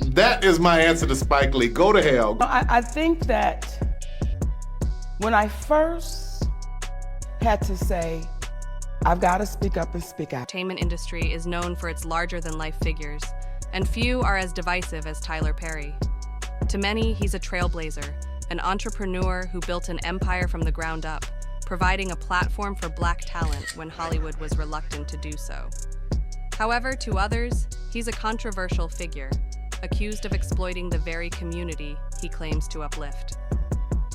That is my answer to Spike Lee. Go to hell. I think that when I first had to say, I've got to speak up and speak out. The entertainment industry is known for its larger-than-life figures, and few are as divisive as Tyler Perry. To many, he's a trailblazer, an entrepreneur who built an empire from the ground up, providing a platform for Black talent when Hollywood was reluctant to do so. However, to others, he's a controversial figure, accused of exploiting the very community he claims to uplift.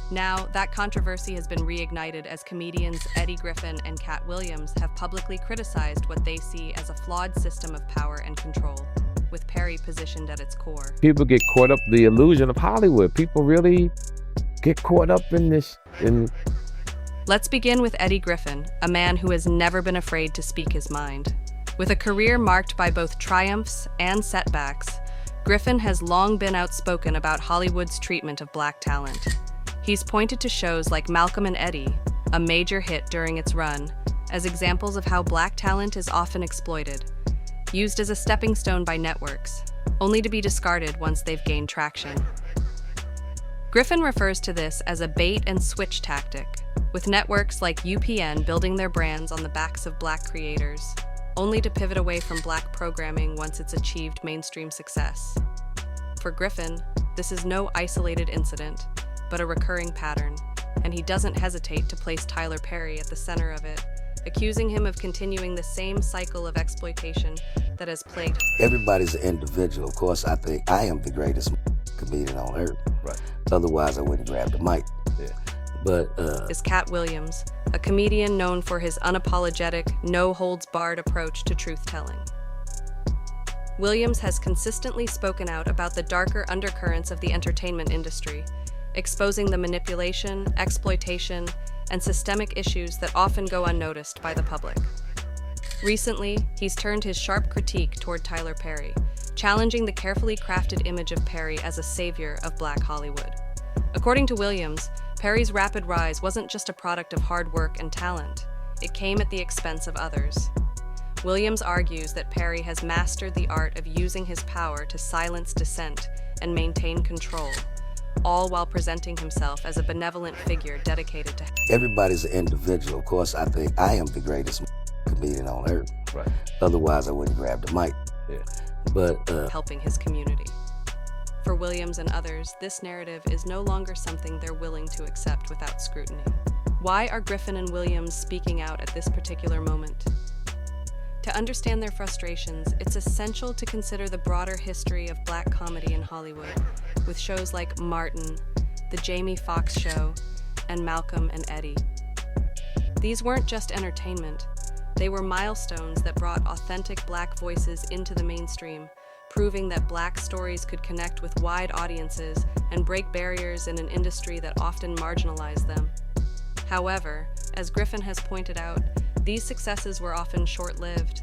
Now, that controversy has been reignited as comedians Eddie Griffin and Katt Williams have publicly criticized what they see as a flawed system of power and control, with Perry positioned at its core. People get caught up in the illusion of Hollywood. People really get caught up in this. Let's begin with Eddie Griffin, a man who has never been afraid to speak his mind. With a career marked by both triumphs and setbacks, Griffin has long been outspoken about Hollywood's treatment of Black talent. He's pointed to shows like Malcolm and Eddie, a major hit during its run, as examples of how Black talent is often exploited, used as a stepping stone by networks, only to be discarded once they've gained traction. Griffin refers to this as a bait-and-switch tactic, with networks like UPN building their brands on the backs of Black creators, only to pivot away from Black programming once it's achieved mainstream success. For Griffin, this is no isolated incident, but a recurring pattern, and he doesn't hesitate to place Tyler Perry at the center of it, accusing him of continuing the same cycle of exploitation that has plagued. Everybody's an individual. Of course, I think I am the greatest comedian on earth. Right. Otherwise, I wouldn't grab the mic. Yeah. But is Katt Williams, a comedian known for his unapologetic, no-holds-barred approach to truth-telling. Williams has consistently spoken out about the darker undercurrents of the entertainment industry, exposing the manipulation, exploitation, and systemic issues that often go unnoticed by the public. Recently, he's turned his sharp critique toward Tyler Perry, challenging the carefully crafted image of Perry as a savior of Black Hollywood. According to Williams, Perry's rapid rise wasn't just a product of hard work and talent. It came at the expense of others. Williams argues that Perry has mastered the art of using his power to silence dissent and maintain control, all while presenting himself as a benevolent figure dedicated to. everybody's an individual. Of course, I think I am the greatest comedian on earth. Right. Otherwise, I wouldn't grab the mic. Yeah. But helping his community. For Williams and others, this narrative is no longer something they're willing to accept without scrutiny. Why are Griffin and Williams speaking out at this particular moment? To understand their frustrations, it's essential to consider the broader history of Black comedy in Hollywood, with shows like Martin, The Jamie Foxx Show, and Malcolm and Eddie. These weren't just entertainment. They were milestones that brought authentic Black voices into the mainstream, proving that Black stories could connect with wide audiences and break barriers in an industry that often marginalized them. However, as Griffin has pointed out, these successes were often short-lived.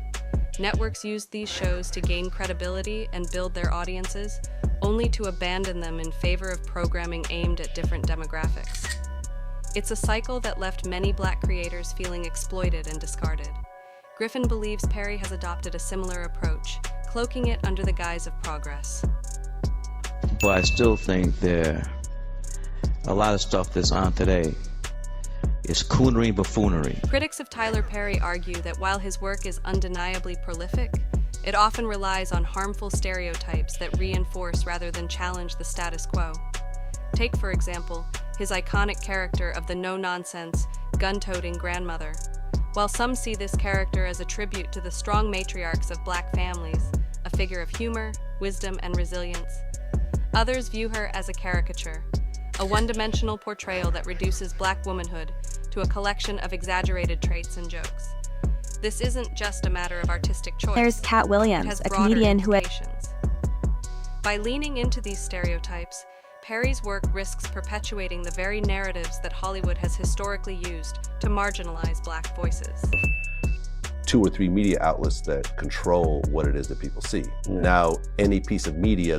Networks used these shows to gain credibility and build their audiences, only to abandon them in favor of programming aimed at different demographics. It's a cycle that left many Black creators feeling exploited and discarded. Griffin believes Perry has adopted a similar approach, cloaking it under the guise of progress. But I still think a lot of stuff that's on today is coonery and buffoonery. Critics of Tyler Perry argue that while his work is undeniably prolific, it often relies on harmful stereotypes that reinforce rather than challenge the status quo. Take, for example, his iconic character of the no-nonsense, gun-toting grandmother. While some see this character as a tribute to the strong matriarchs of Black families, a figure of humor, wisdom, and resilience, others view her as a caricature, a one-dimensional portrayal that reduces Black womanhood to a collection of exaggerated traits and jokes. This isn't just a matter of artistic choice. There's Katt Williams, a comedian who By leaning into these stereotypes, Perry's work risks perpetuating the very narratives that Hollywood has historically used to marginalize Black voices. 2 or 3 media outlets that control what it is that people see. Now, any piece of media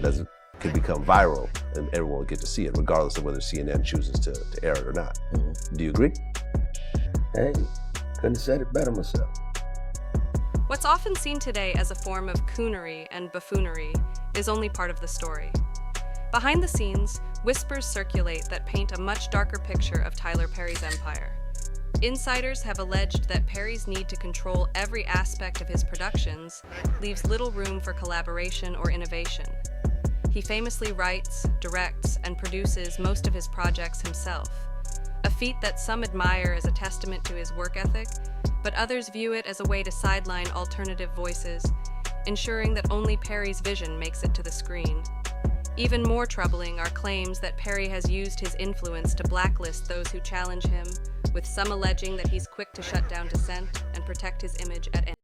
can become viral and everyone will get to see it, regardless of whether CNN chooses to air it or not. Do you agree? hey, couldn't have said it better myself. What's often seen today as a form of coonery and buffoonery is only part of the story. Behind the scenes, whispers circulate that paint a much darker picture of Tyler Perry's empire. Insiders have alleged that Perry's need to control every aspect of his productions leaves little room for collaboration or innovation. He famously writes, directs, and produces most of his projects himself, a feat that some admire as a testament to his work ethic, but others view it as a way to sideline alternative voices, ensuring that only Perry's vision makes it to the screen. Even more troubling are claims that Perry has used his influence to blacklist those who challenge him, with some alleging that he's quick to shut down dissent and protect his image at any